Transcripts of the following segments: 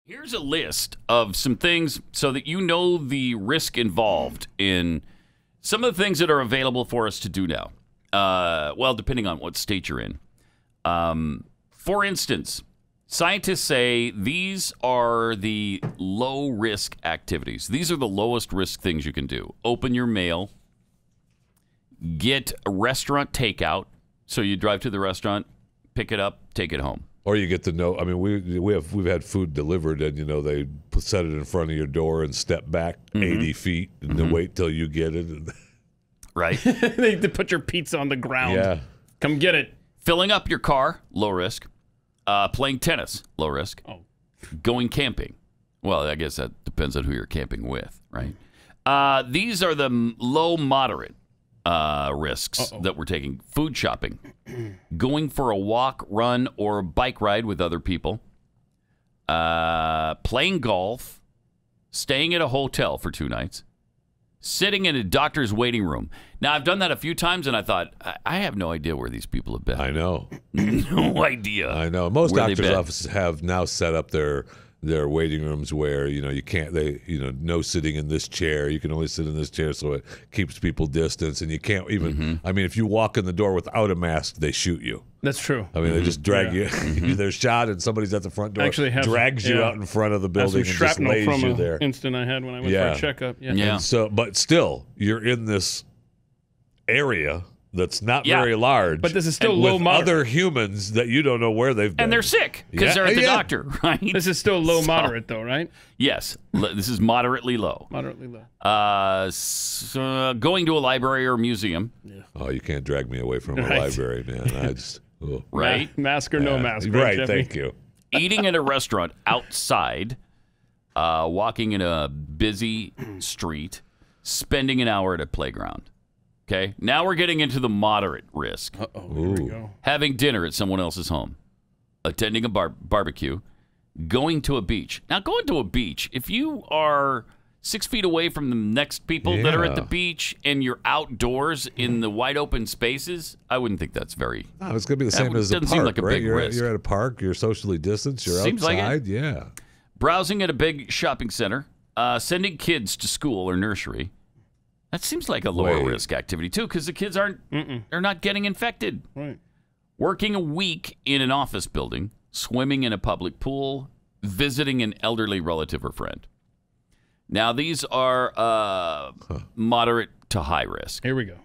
Here's a list of some things so that you know the risk involved in some of the things that are available for us to do now. Well, depending on what state you're in. For instance, scientists say these are the low-risk activities. These are the lowest-risk things you can do. Open your mail. Get a restaurant takeout. So you drive to the restaurant, pick it up, take it home. Or you get to know. I mean, we've had food delivered, and they set it in front of your door and step back 80 feet, and then wait till you get it. Right. They put your pizza on the ground. Yeah. Come get it. Filling up your car, low risk. Playing tennis, low risk. Oh. Going camping. Well, I guess that depends on who you're camping with, right? These are the low moderate risks that we're taking. Food shopping. Going for a walk, run, or bike ride with other people. Playing golf. Staying at a hotel for 2 nights. Sitting in a doctor's waiting room. Now, I've done that a few times, and I thought, I have no idea where these people have been. I know. No idea. I know. Most doctors' offices have now set up their waiting rooms where you can't. No sitting in this chair. You can only sit in this chair, so it keeps people distance. And you can't even. I mean, if you walk in the door without a mask, they shoot you. That's true. I mean, they just drag you. They're shot, and somebody's at the front door. Actually, drags you out in front of the building and just lays you there. Instant I had when I went for a checkup. Yeah. And so, but still, you're in this area that's not very large. But this is still low moderate. Other humans that you don't know where they've been. And they're sick because they're at the doctor, right? This is still low moderate, though, right? Yes. This is moderately low. Moderately low. Going to a library or museum. Yeah. Oh, you can't drag me away from a library, man. I just... Oh. Right? Mask or no mask. Right, thank you. Eating at a restaurant outside, walking in a busy street, spending an hour at a playground. Okay? Now we're getting into the moderate risk. Uh-oh, here we go. Having dinner at someone else's home, attending a barbecue, going to a beach. Now, going to a beach, if you are 6 feet away from the next people that are at the beach and you're outdoors in the wide open spaces, I wouldn't think that's very... No, it's going to be the same as a park, seem like a right? big risk. You're at a park, you're socially distanced, you're Seems outside, like it. yeah. Browsing at a big shopping center, sending kids to school or nursery. That seems like a lower risk activity, too, because the kids they're not getting infected. Right. Working a week in an office building, swimming in a public pool, visiting an elderly relative or friend. Now, these are moderate to high risk. Here we go.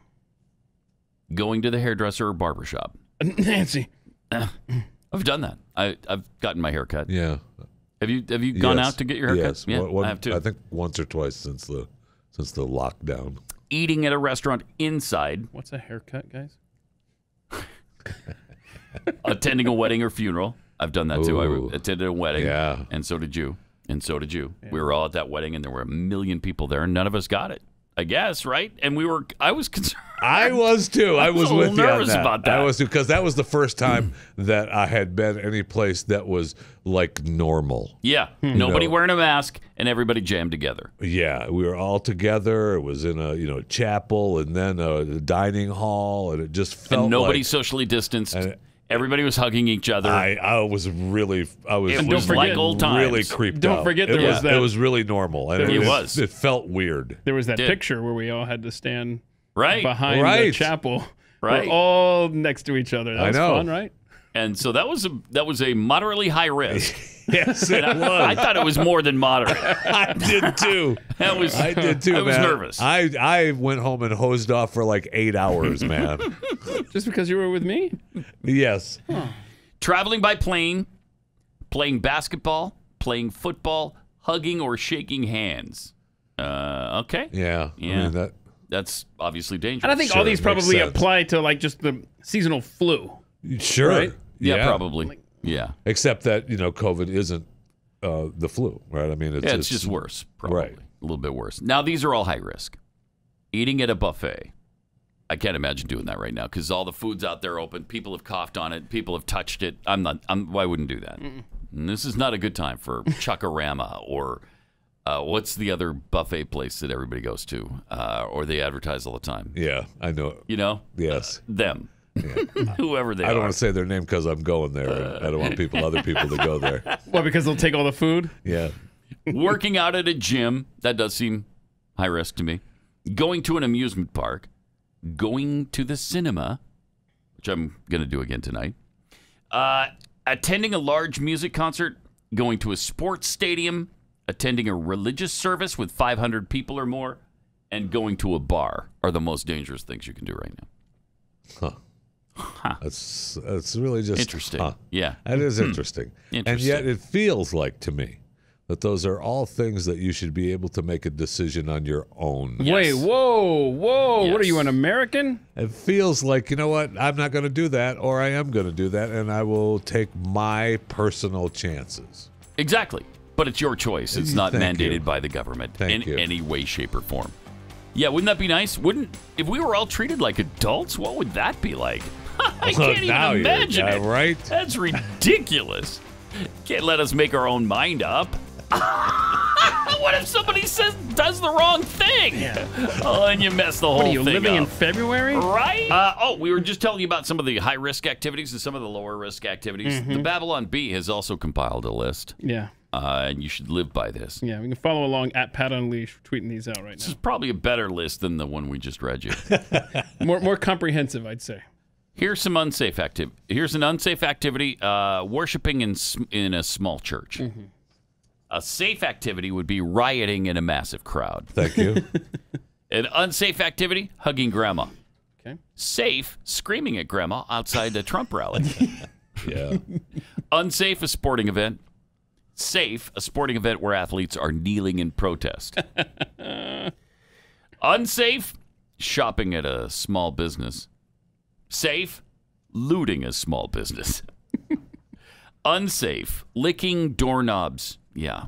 Going to the hairdresser or barbershop. Nancy. I've done that. I've gotten my hair cut. Yeah. Have you gone out to get your hair cut? Yes. Yeah, I have too. I think once or twice since the lockdown. Eating at a restaurant inside. What's a haircut, guys? Attending a wedding or funeral. I've done that too. Ooh. I attended a wedding. Yeah. And so did you. And so did you. Yeah. We were all at that wedding, and there were 1 million people there, and none of us got it. I guess, right? And I was concerned. I was too. I was with you on that. About that. I was too, because that was the first time that I had been any place that was like normal. Yeah, nobody wearing a mask and everybody jammed together. Yeah, we were all together. It was in a chapel and then a dining hall, and it just felt and nobody like, socially distanced. Everybody was hugging each other. I was It was like old times. Really creeped out. Don't forget there was that. It was really normal, and it felt weird. There was that picture where we all had to stand behind the chapel. Right. We're all next to each other. That was fun, right? And so that was a moderately high risk. Yes, it was. I thought it was more than moderate. I did too. I did too. I was nervous. I went home and hosed off for like 8 hours, man. Just because you were with me? Yes. Huh. Traveling by plane, playing basketball, playing football, hugging or shaking hands. Okay. Yeah. I mean, that's obviously dangerous. And I think all these probably apply to like just the seasonal flu. Sure. Right? Yeah, probably. Yeah. Except that, COVID isn't the flu, right? I mean, it's just worse, probably. Right. A little bit worse. Now, these are all high risk. Eating at a buffet. I can't imagine doing that right now because all the food's out there open. People have coughed on it. People have touched it. I wouldn't do that. And this is not a good time for Chuckarama or what's the other buffet place that everybody goes to or they advertise all the time? Yeah, I know. You know? Yes. Them. Whoever they are. I don't want to say their name because I'm going there. I don't want other people to go there. Well, because they'll take all the food? Yeah. Working out at a gym, that does seem high risk to me. Going to an amusement park. Going to the cinema, which I'm going to do again tonight. Attending a large music concert. Going to a sports stadium. Attending a religious service with 500 people or more. And going to a bar are the most dangerous things you can do right now. Huh. That's really just interesting. Yeah. That is interesting. And yet it feels like to me that those are all things that you should be able to make a decision on your own. Yes. Wait, whoa. Yes. What are you, an American? It feels like, you know what, I'm not going to do that, or I am going to do that, and I will take my personal chances. Exactly. But it's your choice. It's not mandated by the government in any way, shape, or form. Yeah, wouldn't that be nice? If we were all treated like adults, what would that be like? I can't even imagine it. Right? That's ridiculous. Can't let us make our own mind up. What if somebody does the wrong thing? Yeah. Oh, and you mess the whole thing up. What are you, living in February? Right? We were just telling you about some of the high-risk activities and some of the lower-risk activities. The Babylon Bee has also compiled a list. Yeah. And you should live by this. Yeah, we can follow along at Pat Unleash, tweeting these out right now. This is probably a better list than the one we just read you. more comprehensive, I'd say. Here's some unsafe activity. Here's an unsafe activity: worshiping in a small church. A safe activity would be rioting in a massive crowd. Thank you. An unsafe activity: hugging grandma. Okay. Safe: screaming at grandma outside a Trump rally. Yeah. Unsafe: a sporting event. Safe: a sporting event where athletes are kneeling in protest. Unsafe: shopping at a small business. Safe: looting a small business. Unsafe: licking doorknobs. Yeah.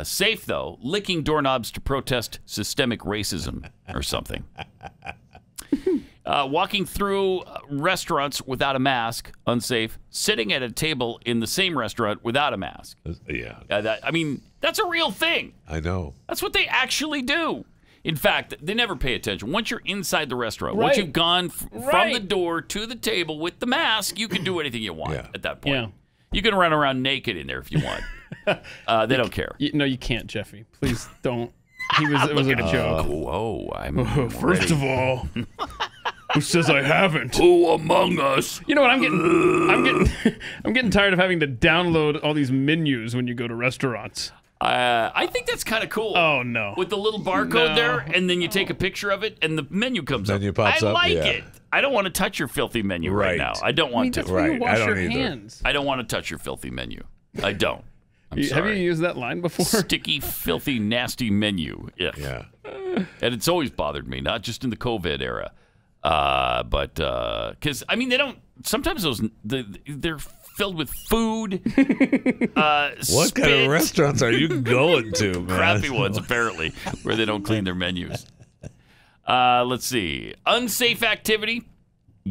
Safe, though: licking doorknobs to protest systemic racism or something. Walking through restaurants without a mask, unsafe. Sitting at a table in the same restaurant without a mask. Yeah. That's a real thing. I know. That's what they actually do. In fact, they never pay attention. Once you're inside the restaurant, once you've gone from the door to the table with the mask, you can do anything you want at that point. Yeah. You can run around naked in there if you want. They don't care. No, you can't, Jeffy. Please don't. It was a joke. Whoa, I'm First of all, who says I haven't? Who among us? You know what? I'm getting tired of having to download all these menus when you go to restaurants. I think that's kind of cool. Oh, no. With the little barcode there, and then you take a picture of it, and the menu comes up. Menu pops up. I like it. I don't want to touch your filthy menu right now. I don't want to. That's where you wash your hands. I don't want to touch your filthy menu. I don't. I'm Have sorry. you used that line before? Sticky, filthy, nasty menu. Ugh. Yeah. And it's always bothered me, not just in the COVID era. But because, they don't, sometimes they're filled with food. What kind of restaurants are you going to, man? Crappy ones, apparently, where they don't clean their menus. Let's see. Unsafe activity: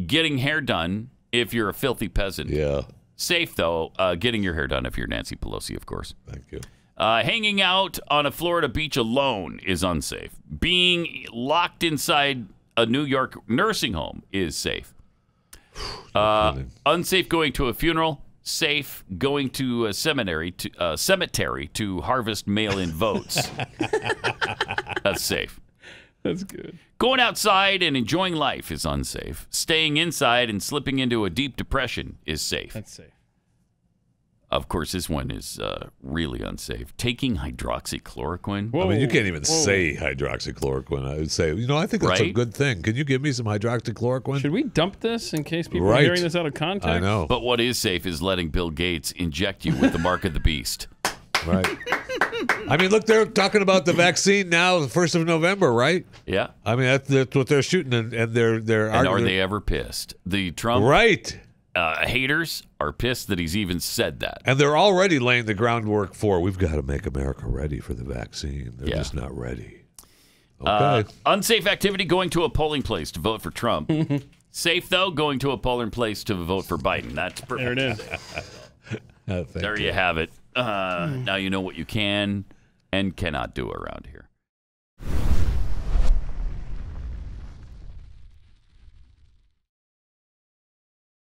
getting hair done if you're a filthy peasant. Yeah. Safe, though, getting your hair done if you're Nancy Pelosi, of course. Thank you. Hanging out on a Florida beach alone is unsafe. Being locked inside a New York nursing home is safe. Unsafe going to a funeral. Safe going to a cemetery to harvest mail-in votes. That's safe. That's good. Going outside and enjoying life is unsafe. Staying inside and slipping into a deep depression is safe. That's safe. Of course, this one is really unsafe. Taking hydroxychloroquine. Whoa, you can't even say hydroxychloroquine. I would say, I think that's a good thing. Can you give me some hydroxychloroquine? Should we dump this in case people are hearing this out of context? I know. But what is safe is letting Bill Gates inject you with the mark of the beast. Right. Look, they're talking about the vaccine now, the 1st of November, right? Yeah. That's what they're shooting, and they're And are they ever pissed? The Trump haters are pissed that he's even said that. And they're already laying the groundwork for, we've got to make America ready for the vaccine. They're just not ready. Okay. Unsafe activity: going to a polling place to vote for Trump. Safe, though, going to a polling place to vote for Biden. That's perfect. There it is. There you have it. Now you know what you can and cannot do around here.